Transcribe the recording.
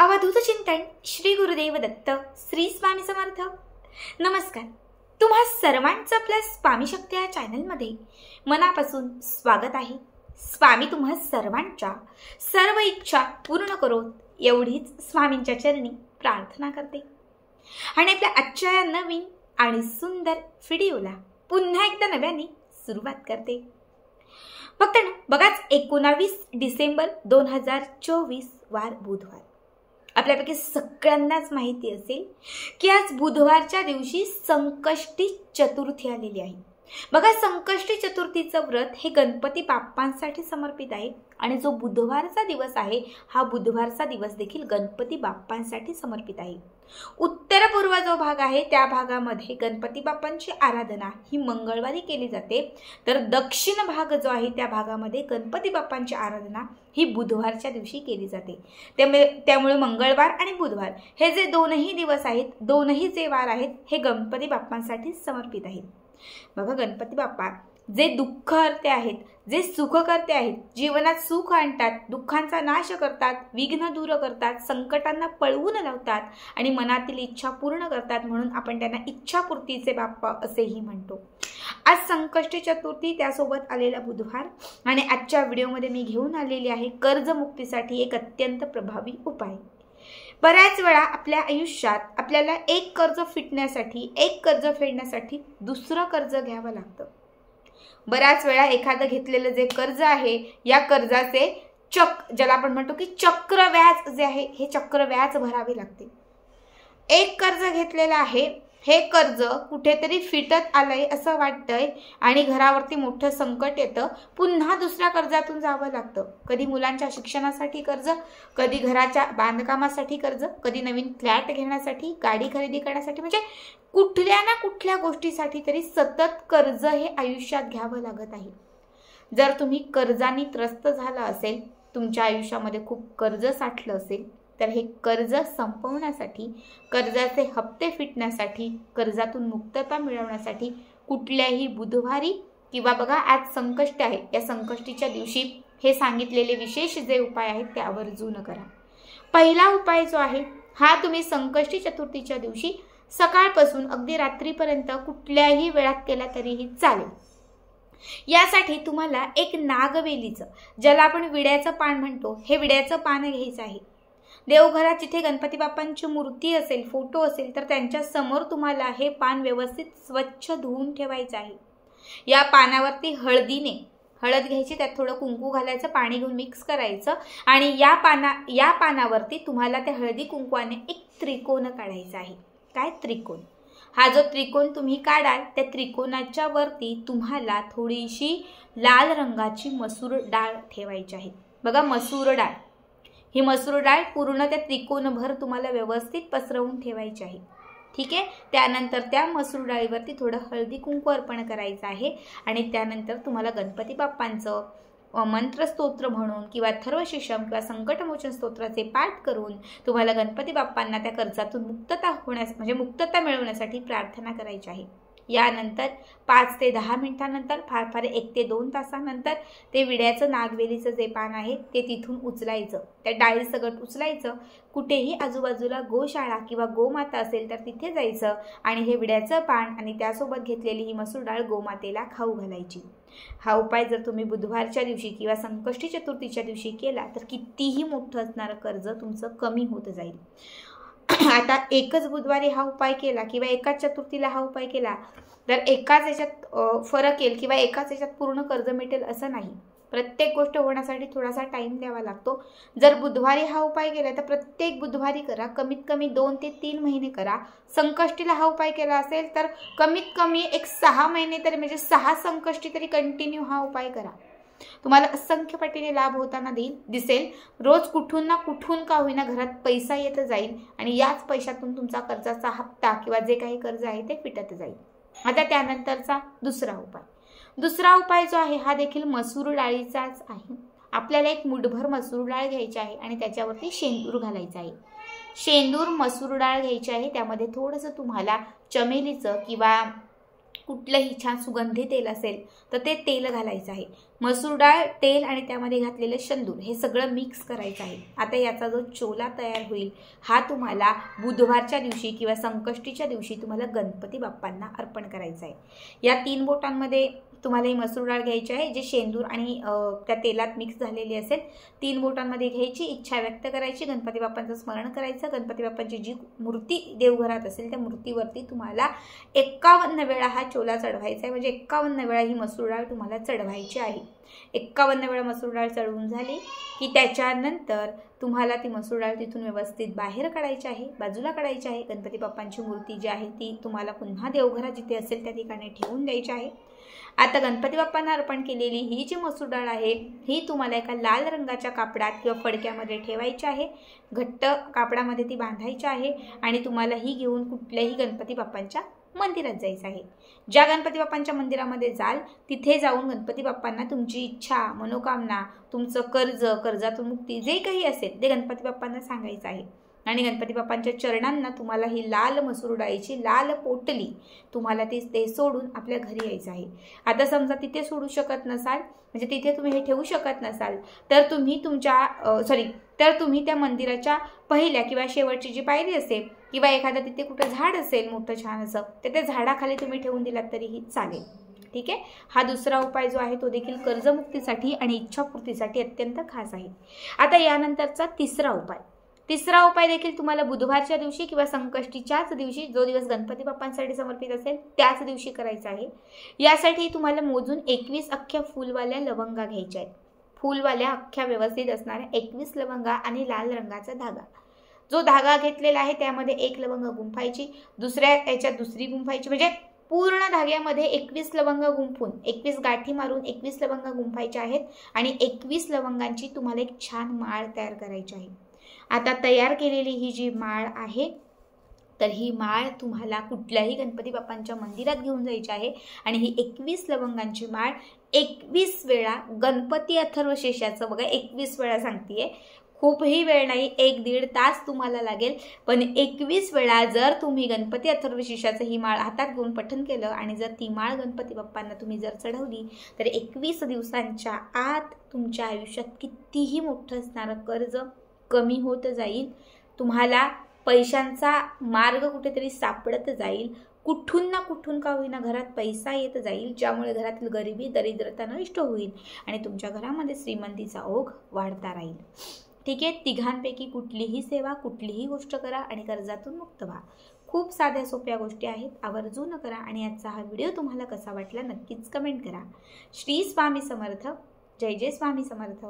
अवधूत चिंतन श्री गुरुदेव दत्त श्री स्वामी समर्थ। नमस्कार, तुम्हा सर्वांचं आपल्या स्वामी शक्ती या चॅनलमध्ये मनापासून स्वागत आहे। स्वामी तुम्हा सर्वांच्या सर्व इच्छा पूर्ण करोत एवढीच स्वामींच्या चरणी प्रार्थना करते आणि आपल्या आजच्या या नवीन आणि सुंदर व्हिडिओला पुन्हा एकदा नव्याने सुरुवात करते। भक्तांनो, बघाच 19 डिसेंबर 2024 वार बुधवार। आपल्यापैकी सगळ्यांनाच माहिती असेल की आज बुधवारच्या दिवशी संकष्टी चतुर्थी आलेली आहे। बघा, संकष्टी चतुर्थीचं व्रत हे गणपती बाप्पांसाठी समर्पित आहे आणि जो बुधवारचा दिवस आहे हा बुधवारचा दिवस देखील गणपती बाप्पांसाठी समर्पित आहे। उत्तर पूर्व जो भाग आहे त्या भागामध्ये गणपती बाप्पांची आराधना ही मंगळवारी केली जाते, तर दक्षिण भाग जो आहे त्या भागामध्ये गणपती बाप्पांची आराधना ही बुधवारच्या दिवशी केली जाते। त्यामुळे मंगळवार आणि बुधवार हे जे दोनही दिवस आहेत, दोनही जे वार आहेत हे गणपती बाप्पांसाठी समर्पित आहेत। बघा, गणपती बाप्पा जे दुःख हरते आहेत, जे सुख करते आहेत, जीवनात सुख आणतात, दुःखांचा नाश करतात, विघ्न दूर करतात, संकटांना पळवून लावतात आणि मनातील इच्छा पूर्ण करतात, म्हणून आपण त्यांना इच्छापूर्तीचे बाप्पा असेही म्हणतो। आज संकष्टी चतुर्थी, त्यासोबत आलेला बुधवार आणि आजच्या व्हिडिओमध्ये मी घेऊन आलेली आहे कर्जमुक्तीसाठी एक अत्यंत प्रभावी उपाय। बऱ्याच वेळा आपल्या आयुष्यात आपल्याला एक कर्ज फिटण्यासाठी, एक कर्ज फेडण्यासाठी दुसरं कर्ज घ्यावं लागतं। बऱ्याच वेळा एखादं घेतलेलं जे कर्ज आहे या कर्जाचे ज्याला आपण म्हणतो की चक्रव्याज जे आहे हे चक्रव्याज भरावे लागते। एक कर्ज घेतलेलं आहे, हे कर्ज कुठेतरी फिटत आलंय असं वाटतंय आणि घरावरती मोठं संकट येतं, पुन्हा दुसऱ्या कर्जातून जावं लागतं। कधी मुलांच्या शिक्षणासाठी कर्ज, कधी घराच्या बांधकामासाठी कर्ज, कधी नवीन फ्लॅट घेण्यासाठी, गाडी खरेदी करण्यासाठी, म्हणजे कुठल्या ना कुठल्या गोष्टीसाठी तरी सतत कर्ज हे आयुष्यात घ्यावं लागत आहे। जर तुम्ही कर्जानी त्रस्त झाला असेल, तुमच्या आयुष्यामध्ये खूप कर्ज साठलं असेल, तर हे कर्ज संपवण्यासाठी, कर्जाचे हप्ते फिटण्यासाठी, कर्जातून मुक्तता मिळवण्यासाठी कुठल्याही बुधवारी किंवा बघा आज संकष्टी आहे, या संकष्टीच्या दिवशी हे सांगितलेले विशेष जे उपाय आहेत ते आवर्जून करा। पहिला उपाय जो आहे हा तुम्ही संकष्टी चतुर्थीच्या दिवशी सकाळपासून अगदी रात्रीपर्यंत कुठल्याही वेळात केला तरीही चालेल। यासाठी तुम्हाला एक नागवेलीचं, ज्याला आपण विड्याचं पान म्हणतो, हे विड्याचं पान घ्यायचं आहे। देवघरात जिथे गणपती बाप्पांची मूर्ती असेल, फोटो असेल, तर त्यांच्या समोर तुम्हाला हे पान व्यवस्थित स्वच्छ धुवून ठेवायचं आहे। या पानावरती हळद घ्यायची, त्यात थोडं कुंकू घालायचं, पाणी घेऊन मिक्स करायचं आणि या पानावरती तुम्हाला त्या हळदी कुंकवाने एक त्रिकोण काढायचा आहे। काय त्रिकोण? हा जो त्रिकोण तुम्ही काढाल त्या त्रिकोणाच्या वरती तुम्हाला थोडीशी लाल रंगाची मसूर डाळ ठेवायची आहे। बघा, मसूर डाळ, ही मसूर डाळ पूर्ण त्या त्रिकोणभर तुम्हाला व्यवस्थित पसरवून ठेवायची आहे। ठीक आहे। त्यानंतर त्या मसूर डाळीवरती थोडं हळदी कुंकू अर्पण करायचं आहे आणि त्यानंतर तुम्हाला गणपती बाप्पांचं मंत्रस्तोत्र म्हणून किंवा अथर्वशीर्षम किंवा संकटमोचन स्तोत्राचे पाठ करून तुम्हाला गणपती बाप्पांना त्या कर्जातून मुक्तता मिळवण्यासाठी प्रार्थना करायची आहे। यानंतर 5 ते 10 मिनिटांनंतर, फार 1 ते 2 तासानंतर ते विड्याचं नागवेलीचं जे पान आहे ते तिथून उचलायचं, त्या डाळीसकट उचलायचं। कुठेही आजूबाजूला गोशाळा किंवा गोमाता असेल तर तिथे जायचं आणि हे विड्याचं पान आणि त्यासोबत घेतलेली ही मसूर डाळ गोमातेला खाऊ घालायची। हा उपाय जर तुम्ही बुधवारच्या दिवशी किंवा संकष्टी चतुर्थीच्या दिवशी केला तर कितीही मोठं असणारं कर्ज तुमचं कमी होत जाईल। आता एकच बुधवारी हा उपाय केला किंवा एकाच चतुर्थीला हा उपाय केला तर एकाच याच्यात फरक येईल किंवा एकाच याच्यात पूर्ण कर्ज मिळेल असं नाही। प्रत्येक गोष्ट होण्यासाठी थोडासा टाइम द्यावा लागतो। जर बुधवारी हा उपाय केला तर प्रत्येक बुधवारी करा, कमीत कमी 2 ते 3 महिने करा। संकष्टीला हा उपाय केला असेल तर कमीत कमी एक 6 महिने तरी, म्हणजे 6 संकष्टी तरी कंटिन्यू हा उपाय करा। तुम्हाला असंख्य पटीने लाभ होताना दिसेल। रोज कुठून ना कुठून का होईना घरात पैसा येत जाईल आणि याच पैशातून तुमचा कर्जाचा हप्ता किंवा जे काही कर्ज आहे ते फिटत जाईल। आता त्यानंतरचा दुसरा उपाय जो आहे हा देखील मसूर डाळीचाच आहे। आपल्याला एक मुठभर मसूर डाळ घ्यायची आहे आणि त्याच्यावरती शेंदूर घालायचा आहे। शेंदूर मसूर डाळ घ्यायची आहे, त्यामध्ये थोडंसं तुम्हाला चमेलीचं किंवा कुठलंही छान सुगंधी तेल असेल तर ते तेल घालायचं आहे. मसूर डाळ, तेल आणि त्यामध्ये घातलेलं शेंदूर हे सगळं मिक्स करायचं आहे. आता याचा जो चोला तयार होईल हा तुम्हाला बुधवारच्या दिवशी किंवा संकष्टीच्या दिवशी तुम्हाला गणपती बाप्पांना अर्पण करायचं आहे. या 3 बोटांमध्ये तुम्हाला ही मसूर डाळ घ्यायची आहे, जे शेंदूर आणि त्या तेलात मिक्स झालेली असेल. 3 बोटांमध्ये घ्यायची, इच्छा व्यक्त करायची, गणपती बाप्पांचं स्मरण करायचं. गणपती बाप्पांची जी मूर्ती देवघरात असेल त्या मूर्तीवरती तुम्हाला 51 वेळा हा चोला चढवायचा आहे. म्हणजे 51 वेळा ही मसूर डाळ तुम्हाला चढवायची आहे. 51 वेळा मसूर डाळ चढवून झाली की त्याच्यानंतर तुम्हाला ती मसूर डाळ तिथून व्यवस्थित बाहेर काढायची आहे, बाजूला काढायची आहे. गणपती बाप्पांची मूर्ती जी आहे ती तुम्हाला पुन्हा देवघरात जिथे असेल त्या ठिकाणी ठेवून द्यायची आहे. आता गणपती बाप्पांना अर्पण केलेली ही जी मसूर डाळ आहे ही तुम्हाला एका लाल रंगाच्या कापडात किंवा फडक्यामध्ये ठेवायची आहे. घट्ट कापडामध्ये ती बांधायची आहे आणि तुम्हाला ही घेऊन कुठल्याही गणपती बाप्पांच्या मंदिरात जायचं आहे. ज्या गणपती बाप्पांच्या मंदिरामध्ये जाल तिथे जाऊन गणपती बाप्पांना तुमची इच्छा, मनोकामना, तुमचं कर्जातून मुक्ती जे काही असेल ते गणपती बाप्पांना सांगायचं आहे. आणि गणपती बाप्पांच्या चरणांना तुम्हाला ही लाल मसूर डाळीची लाल पोटली तुम्हाला ते सोडून आपल्या घरी यायचं आहे. आता समजा तिथे सोडू शकत नसाल, म्हणजे तिथे तुम्ही हे ठेवू शकत नसाल, तर तुम्ही त्या मंदिराच्या पहिल्या किंवा शेवटची जी पायरी असेल किंवा एखादं तिथे कुठं झाड असेल मोठं छान असं, तर त्या झाडाखाली तुम्ही ठेवून दिलात तरीही चालेल. ठीक आहे. हा दुसरा उपाय जो आहे तो देखील कर्जमुक्तीसाठी आणि इच्छापूर्तीसाठी अत्यंत खास आहे. आता यानंतरचा तिसरा उपाय देखील तुम्हाला बुधवारच्या दिवशी किंवा संकष्टीच्याच दिवशी, जो दिवस गणपती बाप्पांसाठी समर्पित असेल त्याच दिवशी करायचा आहे. यासाठी तुम्हाला मोजून 21 अख्ख्या फुलवाल्या लवंगा घ्यायच्या आहेत. फुलवाल्या अख्ख्या व्यवस्थित असणाऱ्या 21 लवंगा आणि लाल रंगाचा धागा. जो धागा घेतलेला आहे त्यामध्ये 1 लवंग गुंफायची, दुसऱ्या याच्यात दुसरी गुंफायची. म्हणजे पूर्ण धाग्यामध्ये 21 लवंग गुंफून 21 गाठी मारून 21 लवंग गुंफायचे आहेत आणि 21 लवंगांची तुम्हाला एक छान माळ तयार करायची आहे. आता तयार केलेली ही जी माळ आहे तर ही माळ तुम्हाला कुठल्याही गणपती बाप्पांच्या मंदिरात घेऊन जायची आहे आणि ही 21 लवंगांची माळ 21 वेळा गणपती अथर्वशीर्षाचं, बघा 21 वेळा सांगतेय, खूपही वेळ नाही, 1-1.5 तास तुम्हाला लागेल. पण 21 वेळा जर तुम्ही गणपती अथर्वशीर्षाचं ही माळ हातात घेऊन पठण केलं आणि जर ती माळ गणपती बाप्पांना तुम्ही जर चढवली तर 21 दिवसांच्या आत तुमच्या आयुष्यात कितीही मोठं असणारं कर्ज कमी होत जाईल. तुम्हाला पैशांचा मार्ग कुठेतरी सापडत जाईल. कुठून ना कुठून का होईना घरात पैसा येत जाईल, ज्यामुळे घरातील गरिबी, दरिद्रता नष्ट होईल आणि तुमच्या घरामध्ये श्रीमंतीचा ओघ वाढता राहील. ठीक आहे. तिघांपैकी कुठलीही सेवा, कुठलीही गोष्ट करा आणि कर्जातून मुक्त व्हा. खूप साध्या सोप्या गोष्टी आहेत, आवर्जून करा. आणि आजचा हा व्हिडिओ तुम्हाला कसा वाटला नक्कीच कमेंट करा. श्री स्वामी समर्थ. जय जय स्वामी समर्थ.